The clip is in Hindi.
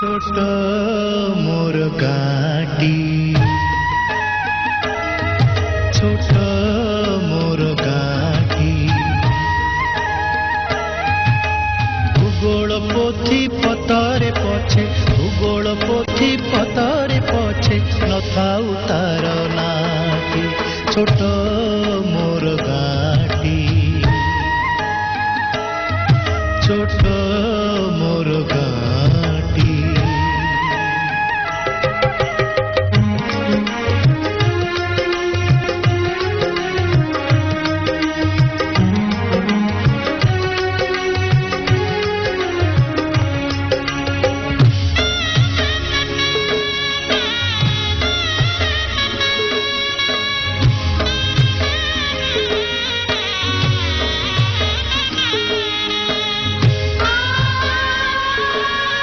छोट मोर गाटी छोट मोर गाटी भूगोल पोथी पतरे पछे भूगोल पोथी पतरे पछे नथाउ तार नाटी छोट मोर